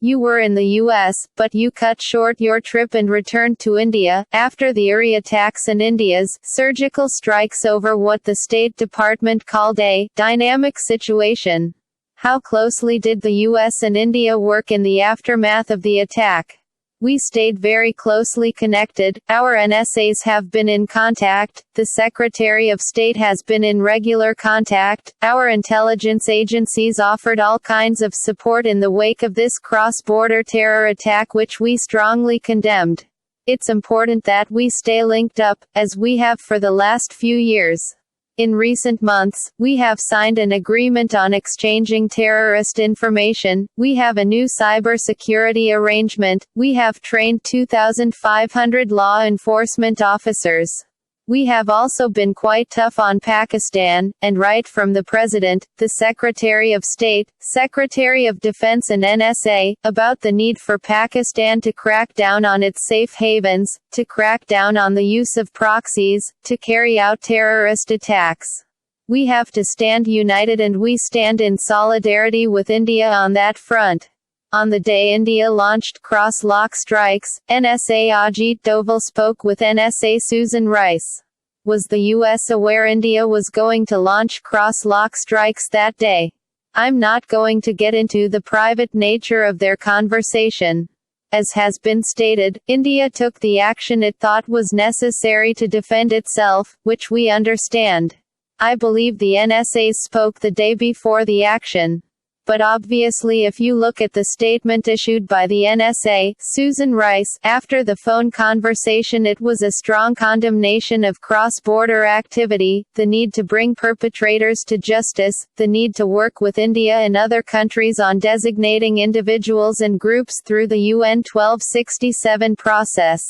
You were in the US, but you cut short your trip and returned to India, after the Uri attacks and India's surgical strikes over what the State Department called a dynamic situation. How closely did the US and India work in the aftermath of the attack? We stayed very closely connected, our NSAs have been in contact, the Secretary of State has been in regular contact, our intelligence agencies offered all kinds of support in the wake of this cross-border terror attack which we strongly condemned. It's important that we stay linked up, as we have for the last few years. In recent months, we have signed an agreement on exchanging terrorist information, we have a new cybersecurity arrangement, we have trained 2,500 law enforcement officers. We have also been quite tough on Pakistan, and right from the President, the Secretary of State, Secretary of Defense and NSA, about the need for Pakistan to crack down on its safe havens, to crack down on the use of proxies, to carry out terrorist attacks. We have to stand united and we stand in solidarity with India on that front. On the day India launched cross-lock strikes, NSA Ajit Doval spoke with NSA Susan Rice. Was the US aware India was going to launch cross-lock strikes that day? I'm not going to get into the private nature of their conversation. As has been stated, India took the action it thought was necessary to defend itself, which we understand. I believe the NSA spoke the day before the action. But obviously if you look at the statement issued by the NSA, Susan Rice, after the phone conversation, it was a strong condemnation of cross-border activity, the need to bring perpetrators to justice, the need to work with India and other countries on designating individuals and groups through the UN 1267 process.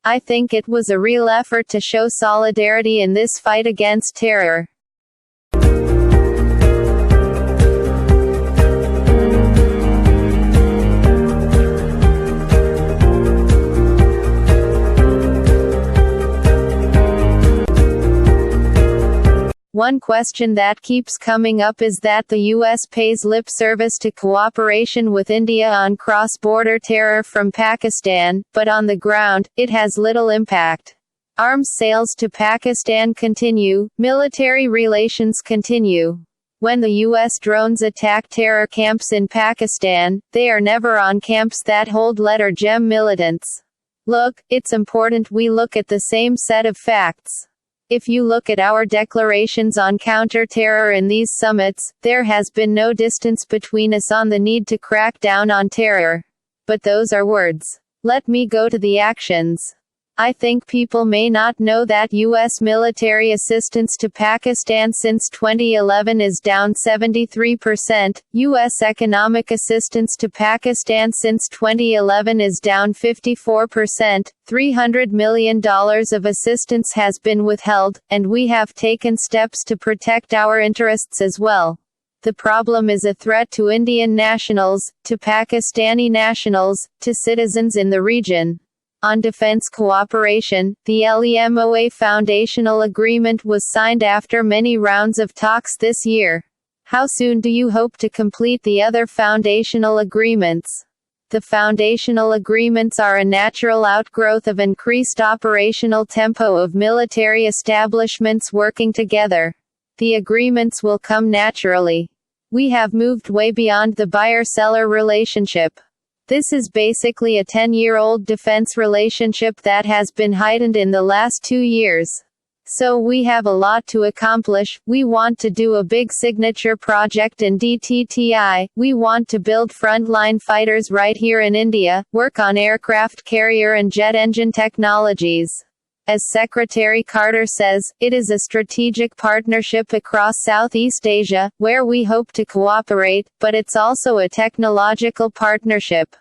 I think it was a real effort to show solidarity in this fight against terror. One question that keeps coming up is that the US pays lip service to cooperation with India on cross-border terror from Pakistan, but on the ground, it has little impact. Arms sales to Pakistan continue, military relations continue. When the US drones attack terror camps in Pakistan, they are never on camps that hold letter gem militants. Look, it's important we look at the same set of facts. If you look at our declarations on counter-terror in these summits, there has been no distance between us on the need to crack down on terror. But those are words. Let me go to the actions. I think people may not know that U.S. military assistance to Pakistan since 2011 is down 73%, U.S. economic assistance to Pakistan since 2011 is down 54%, $300 million of assistance has been withheld, and we have taken steps to protect our interests as well. The problem is a threat to Indian nationals, to Pakistani nationals, to citizens in the region. On defense cooperation, the LEMOA Foundational Agreement was signed after many rounds of talks this year. How soon do you hope to complete the other foundational agreements? The foundational agreements are a natural outgrowth of increased operational tempo of military establishments working together. The agreements will come naturally. We have moved way beyond the buyer-seller relationship. This is basically a 10-year-old defense relationship that has been heightened in the last 2 years. So we have a lot to accomplish. We want to do a big signature project in DTTI, we want to build frontline fighters right here in India, work on aircraft carrier and jet engine technologies. As Secretary Carter says, it is a strategic partnership across Southeast Asia, where we hope to cooperate, but it's also a technological partnership.